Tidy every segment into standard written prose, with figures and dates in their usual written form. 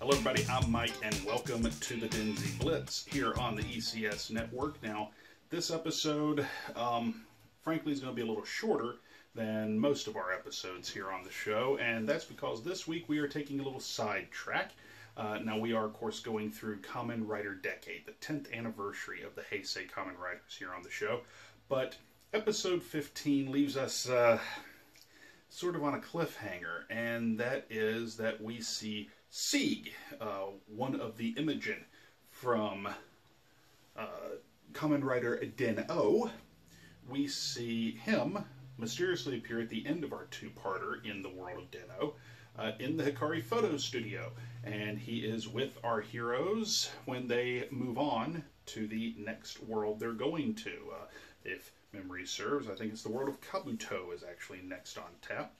Hello everybody, I'm Mike and welcome to the DenziBlitz here on the ECS network. Now, this episode, frankly, is going to be a little shorter than most of our episodes here on the show, and that's because this week we are taking a little sidetrack. Now, we are, of course, going through Kamen Rider Decade, the 10th anniversary of the Heisei Kamen Riders here on the show, but episode 15 leaves us sort of on a cliffhanger, and that is that we see Sieg, one of the Imogen from Kamen Rider Den-O. We see him mysteriously appear at the end of our two-parter in the world of Den-O in the Hikari Photo Studio, and he is with our heroes when they move on to the next world they're going to. If memory serves, I think it's the world of Kabuto is actually next on tap.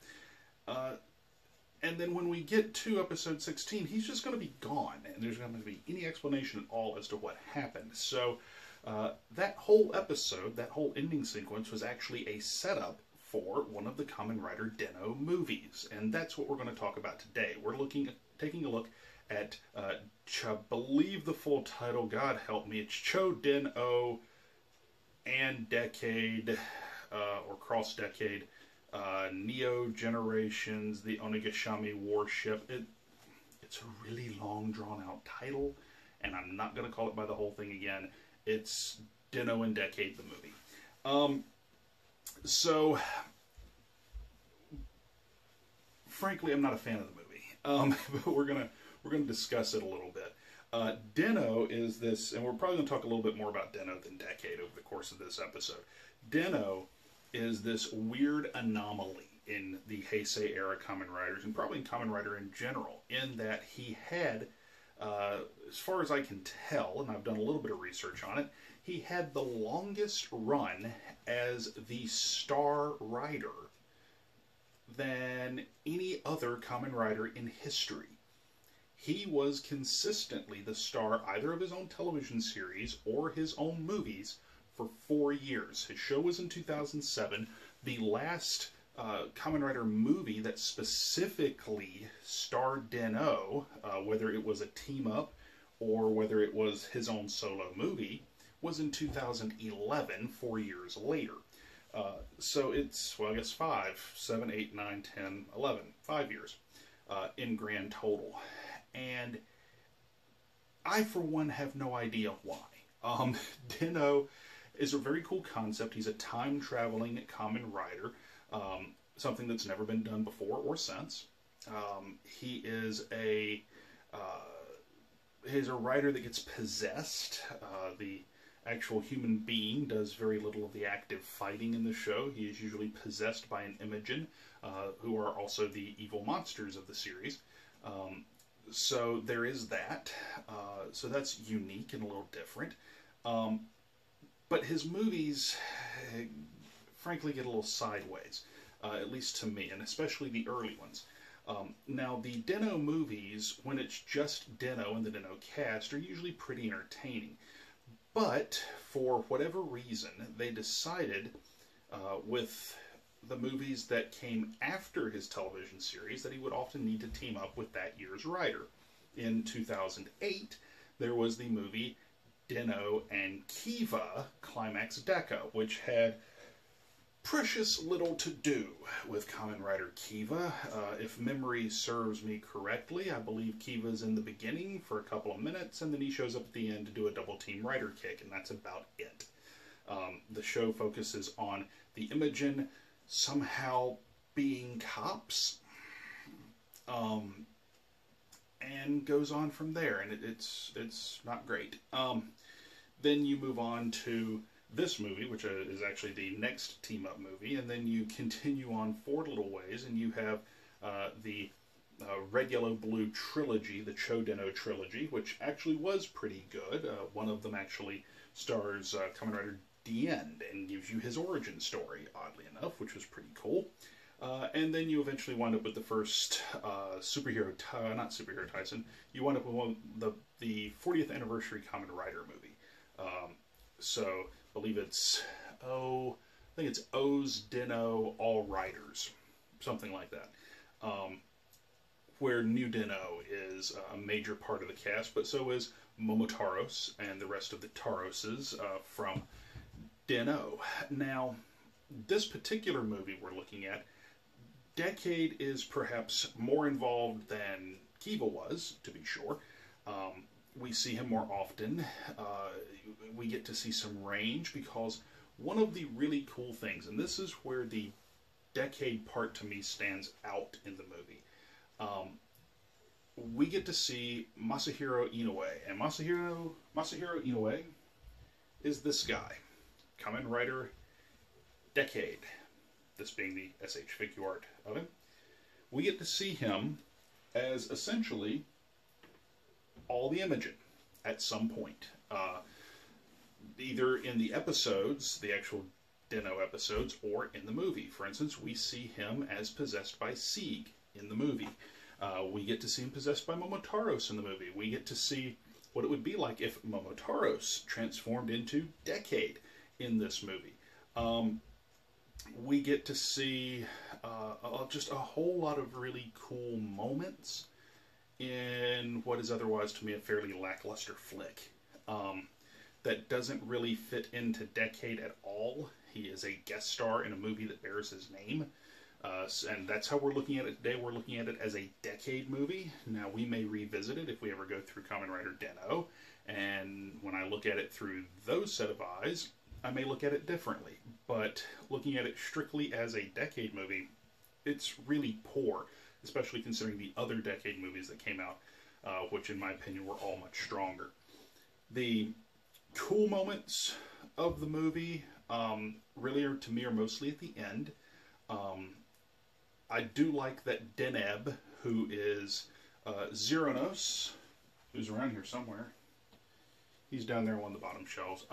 And then when we get to episode 16, he's just going to be gone, and there's not going to be any explanation at all as to what happened. So that whole episode, that whole ending sequence, was actually a setup for one of the Kamen Rider Den-O movies, and that's what we're going to talk about today. We're taking a look at, I believe the full title, God help me, it's Cho Den-O and Decade, or Cross Decade, Neo Generations, the Onigashima Warship. It's a really long, drawn-out title, and I'm not going to call it by the whole thing again. It's Den-O and Decade, the movie. So, frankly, I'm not a fan of the movie, but we're gonna discuss it a little bit. Den-O is this, and we're probably going to talk a little bit more about Den-O than Decade over the course of this episode. Den-O is this weird anomaly in the Heisei era Kamen Riders, and probably in Kamen Rider in general, in that he had, as far as I can tell, and I've done a little bit of research on it, he had the longest run as the star rider than any other Kamen Rider in history. He was consistently the star either of his own television series or his own movies for 4 years. His show was in 2007. The last Kamen Rider movie that specifically starred Den-O, whether it was a team-up or whether it was his own solo movie, was in 2011, 4 years later. So it's, well, I guess 5, 7, 8, 9, 10, 11, 5 years in grand total. And I, for one, have no idea why. Den-O is a very cool concept. He's a time-traveling Kamen Rider, something that's never been done before or since. He is a rider that gets possessed. The actual human being does very little of the active fighting in the show. He is usually possessed by an Imogen, who are also the evil monsters of the series. So there is that. So that's unique and a little different. But his movies, frankly, get a little sideways, at least to me, and especially the early ones. Now, the Den-O movies, when it's just Den-O and the Den-O cast, are usually pretty entertaining. But, for whatever reason, they decided, with the movies that came after his television series, that he would often need to team up with that year's writer. In 2008, there was the movie Den-O and Kiva Climax Deca, which had precious little to do with Kamen Rider Kiva. If memory serves me correctly, I believe Kiva's in the beginning for a couple of minutes, and then he shows up at the end to do a double-team rider kick, and that's about it. The show focuses on the Imogen somehow being cops, and goes on from there, and it's not great. Then you move on to this movie, which is actually the next team-up movie, and then you continue on 4 little ways, and you have the Red, Yellow, Blue trilogy, the Cho Den-O trilogy, which actually was pretty good. One of them actually stars Kamen Rider Dien and gives you his origin story, oddly enough, which was pretty cool. And then you eventually wind up with the first not Superhero Tyson, you wind up with the 40th anniversary Kamen Rider movie. So, I believe it's, I think it's O's Den-O All Riders, something like that. where New Den-O is a major part of the cast, but so is Momotaros and the rest of the Taroses from Den-O. Now, this particular movie we're looking at, Decade is perhaps more involved than Kiva was, to be sure. We see him more often. We get to see some range, because one of the really cool things, and this is where the Decade part to me stands out in the movie, we get to see Masahiro Inoue. And Masahiro Inoue is this guy, Kamen Rider Decade, this being the SH figure art of him. We get to see him as essentially all the Imogen at some point. Either in the episodes, the actual Den-O episodes, or in the movie. For instance, we see him as possessed by Sieg in the movie. We get to see him possessed by Momotaros in the movie. We get to see what it would be like if Momotaros transformed into Decade in this movie. We get to see just a whole lot of really cool moments in what is otherwise to me a fairly lackluster flick that doesn't really fit into Decade at all. He is a guest star in a movie that bears his name, and that's how we're looking at it today. We're looking at it as a Decade movie. Now, we may revisit it if we ever go through Kamen Rider Den-O, and when I look at it through those set of eyes, I may look at it differently. But looking at it strictly as a Decade movie, it's really poor, especially considering the other Decade movies that came out, which in my opinion were all much stronger. The cool moments of the movie really are, to me, are mostly at the end. I do like that Deneb, who is Zeronos, who's around here somewhere. He's down there on one of the bottom shelves.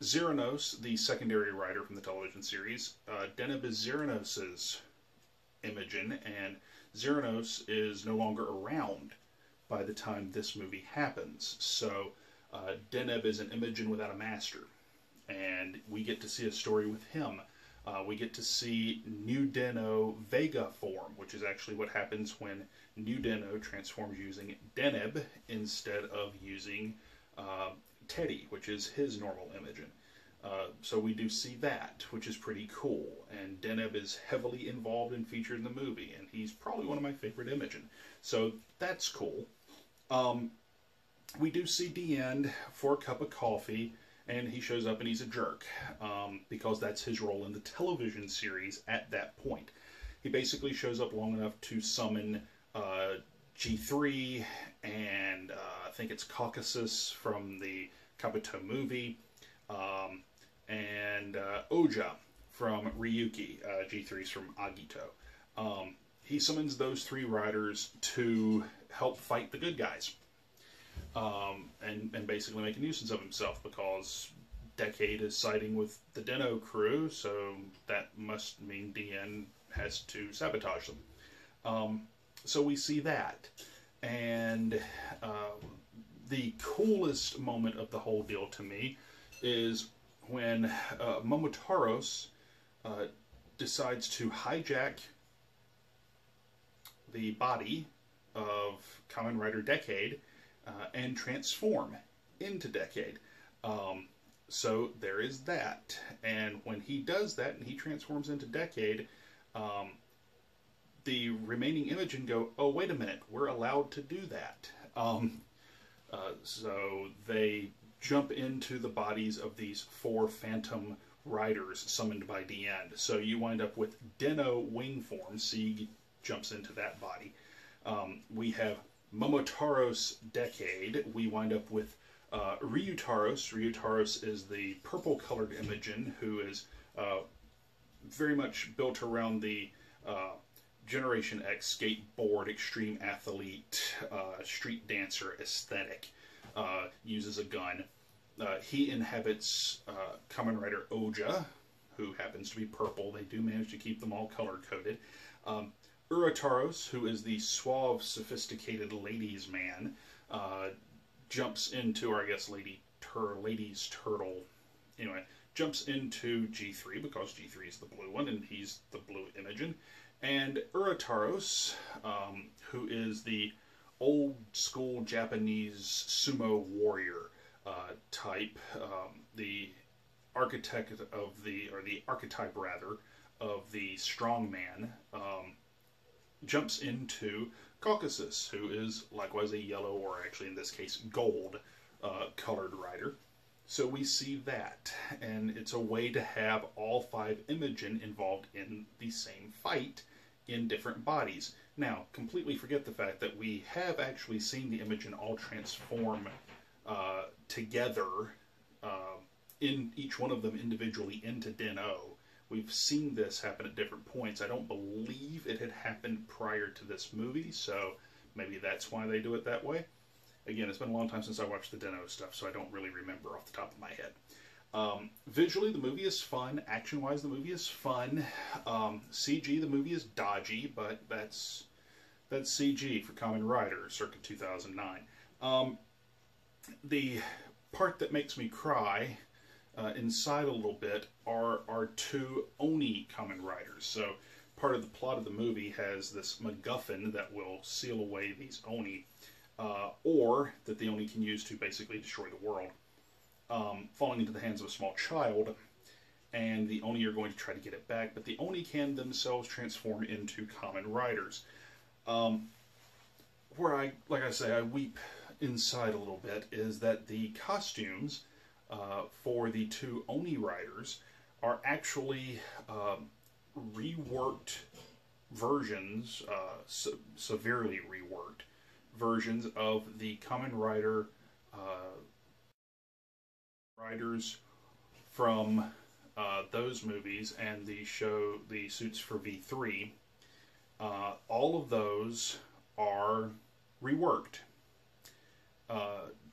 Zeronos, the secondary writer from the television series, Deneb is Zeronos' Imogen, and Zeronos is no longer around by the time this movie happens. So Deneb is an Imogen without a master, and we get to see a story with him. We get to see New Den-O Vega form, which is actually what happens when New Den-O transforms using Deneb instead of using Teddy, which is his normal Imogen. So we do see that, which is pretty cool. And Deneb is heavily involved and featured in the movie, and he's probably one of my favorite Imogen. So that's cool. We do see Dien for a cup of coffee, and he shows up and he's a jerk, because that's his role in the television series at that point. He basically shows up long enough to summon G3 and I think it's Caucasus from the Kabuto movie, and Oja from Ryuki. G3's from Agito. He summons those three riders to help fight the good guys. And basically make a nuisance of himself, because Decade is siding with the Den-O crew, so that must mean Dien has to sabotage them. So we see that. And the coolest moment of the whole deal to me is when Momotaros decides to hijack the body of Kamen Rider Decade and transform into Decade. So there is that. And when he does that and he transforms into Decade, the remaining Imogen go, oh, wait a minute, we're allowed to do that. So they jump into the bodies of these four phantom riders summoned by Dien. So you wind up with Den-O wing form. Sieg jumps into that body. We have Momotaros Decade. We wind up with Ryutaros. Ryutaros is the purple-colored Imogen, who is very much built around the Generation X skateboard, extreme athlete, street dancer aesthetic. Uses a gun. He inhabits Kamen Rider Oja, who happens to be purple. They do manage to keep them all color-coded. Urataros, who is the suave, sophisticated ladies' man, jumps into, or I guess ladies' turtle, anyway, jumps into G3, because G3 is the blue one, and he's the blue Imogen. And Urataros, who is the old school Japanese sumo warrior type, the architect of the archetype rather, of the strongman, jumps into Caucasus, who is likewise a yellow, or actually in this case gold, colored rider. So we see that, and it's a way to have all 5 Imogen involved in the same fight in different bodies. Now, completely forget the fact that we have actually seen the Imogen all transform together, in each one of them individually, into Den-O. We've seen this happen at different points. I don't believe it had happened prior to this movie, so maybe that's why they do it that way. Again, it's been a long time since I watched the Den-O stuff, so I don't really remember off the top of my head. Visually, the movie is fun. Action-wise, the movie is fun. CG, the movie is dodgy, but that's CG for Kamen Rider, circa 2009. The part that makes me cry inside a little bit are 2 Oni Kamen Riders. So part of the plot of the movie has this MacGuffin that will seal away these Oni, or that the Oni can use to basically destroy the world, falling into the hands of a small child, and the Oni are going to try to get it back, but the Oni can themselves transform into Kamen Riders. Where like I say, I weep inside a little bit is that the costumes for the 2 Oni Riders are actually reworked versions, severely reworked versions of the Kamen Rider riders from those movies and the suits for V3. All of those are reworked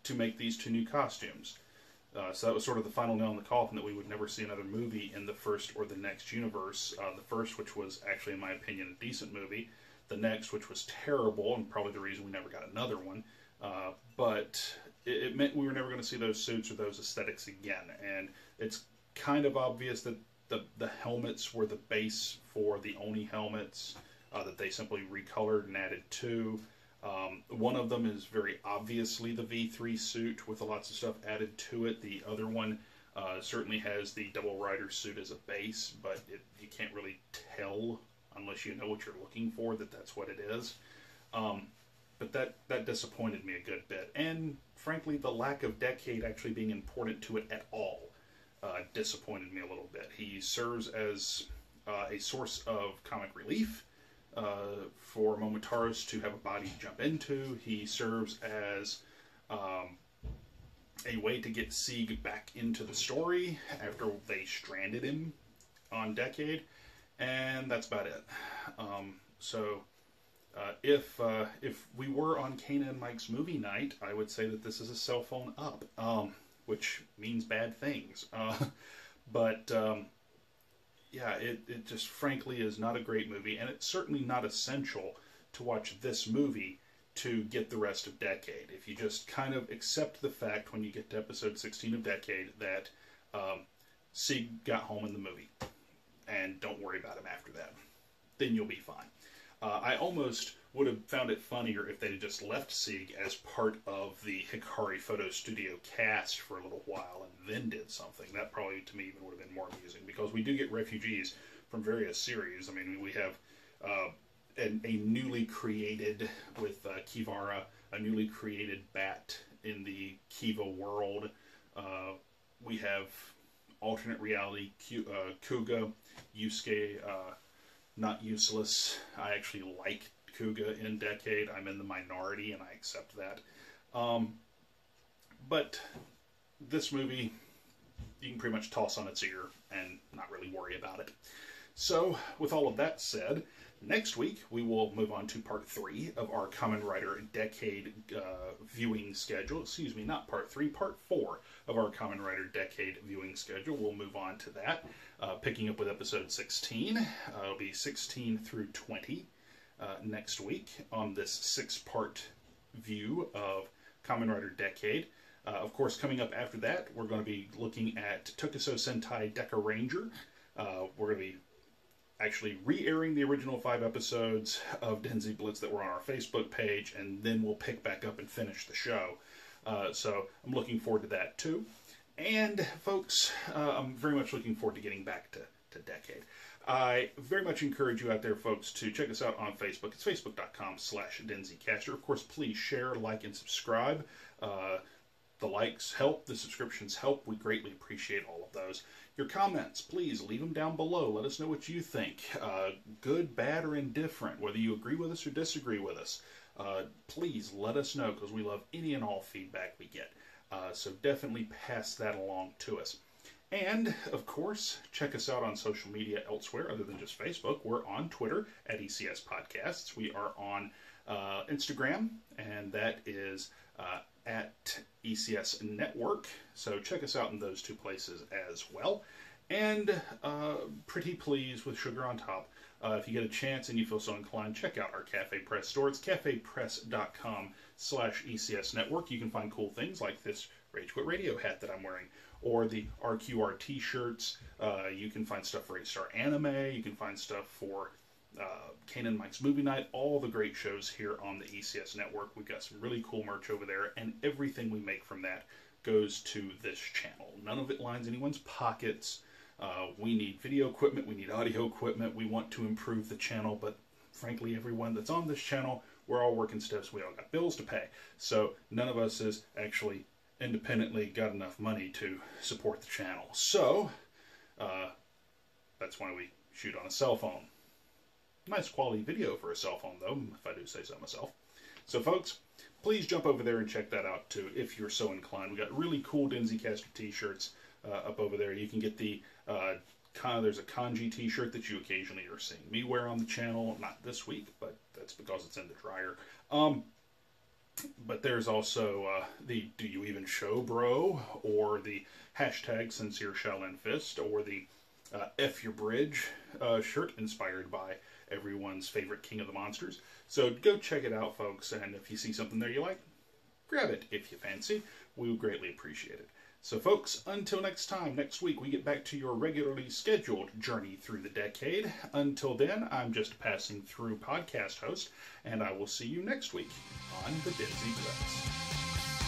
to make these 2 new costumes. So that was sort of the final nail in the coffin, that we would never see another movie in the first or the next universe. The first, which was actually, in my opinion, a decent movie. The next, which was terrible, and probably the reason we never got another one. But it meant we were never going to see those suits or those aesthetics again. And it's kind of obvious that the helmets were the base for the Oni helmets, that they simply recolored and added to. One of them is very obviously the V3 suit with lots of stuff added to it. The other one certainly has the Double Rider suit as a base, but you can't really tell unless you know what you're looking for that that's what it is. But that disappointed me a good bit. And frankly, the lack of Decade actually being important to it at all disappointed me a little bit. He serves as a source of comic relief for Momotaros to have a body to jump into. He serves as a way to get Sieg back into the story after they stranded him on Decade, and that's about it. If we were on Kana and Mike's movie night, I would say that this is a cell phone up, which means bad things. Yeah, it just frankly is not a great movie, and it's certainly not essential to watch this movie to get the rest of Decade. If you just kind of accept the fact when you get to episode 16 of Decade that Sieg got home in the movie, and don't worry about him after that, then you'll be fine. I almost would have found it funnier if they had just left Sieg as part of the Hikari Photo Studio cast for a little while and then did something. That probably, to me, even would have been more amusing, because we do get refugees from various series. I mean, we have a newly created, with Kivara, a newly created Bat in the Kiva world. We have alternate reality Kuga, Yusuke, not useless. I actually like Kuga in Decade. I'm in the minority, and I accept that. But this movie, you can pretty much toss on its ear and not really worry about it. So, with all of that said, next week we will move on to part 3 of our Kamen Rider Decade viewing schedule. Excuse me, not part 3, part 4 of our Kamen Rider Decade viewing schedule. We'll move on to that, picking up with episode 16. It'll be 16 through 20 next week on this 6-part view of Kamen Rider Decade. Of course, coming up after that, we're going to be looking at Tokusou Sentai Deca Ranger. We're going to be actually re-airing the original 5 episodes of DenziBlitz that were on our Facebook page, and then we'll pick back up and finish the show. So I'm looking forward to that too. And folks, I'm very much looking forward to getting back to Decade. I very much encourage you out there, folks, to check us out on Facebook. It's facebook.com/DenziCaster. Of course, please share, like, and subscribe. The likes help, the subscriptions help. We greatly appreciate all of those. Your comments, please leave them down below. Let us know what you think. Good, bad, or indifferent, whether you agree with us or disagree with us. Please let us know, because we love any and all feedback we get. So definitely pass that along to us. And, of course, check us out on social media elsewhere other than just Facebook. We're on Twitter at ECS Podcasts. We are on Instagram, and that is at ECS Network. So check us out in those 2 places as well. And pretty please, with sugar on top, if you get a chance and you feel so inclined, check out our Cafe Press store. It's cafepress.com/ECS Network. You can find cool things like this Rage Quit Radio hat that I'm wearing, or the RQR t-shirts. You can find stuff for A-Star Anime. You can find stuff for Kamen Mike's Movie Night. All the great shows here on the ECS Network. We've got some really cool merch over there, and everything we make from that goes to this channel. None of it lines anyone's pockets. We need video equipment. We need audio equipment. We want to improve the channel, but frankly, everyone that's on this channel, we're all working stiffs. We all got bills to pay. So none of us has actually independently got enough money to support the channel. So that's why we shoot on a cell phone. Nice quality video for a cell phone, though, if I do say so myself. So, folks, please jump over there and check that out, too, if you're so inclined. We got really cool DenziCaster t-shirts up over there. You can get the, there's a kanji t-shirt that you occasionally are seeing me wear on the channel. Not this week, but that's because it's in the dryer. But there's also the Do You Even Show Bro, or the hashtag Sincere Shell and Fist, or the F Your Bridge shirt inspired by everyone's favorite King of the Monsters. So go check it out, folks, and if you see something there you like, grab it if you fancy. We would greatly appreciate it. So, folks, until next time, next week, we get back to your regularly scheduled journey through the decade. Until then, I'm just a passing through podcast host, and I will see you next week on the DenziBlitz.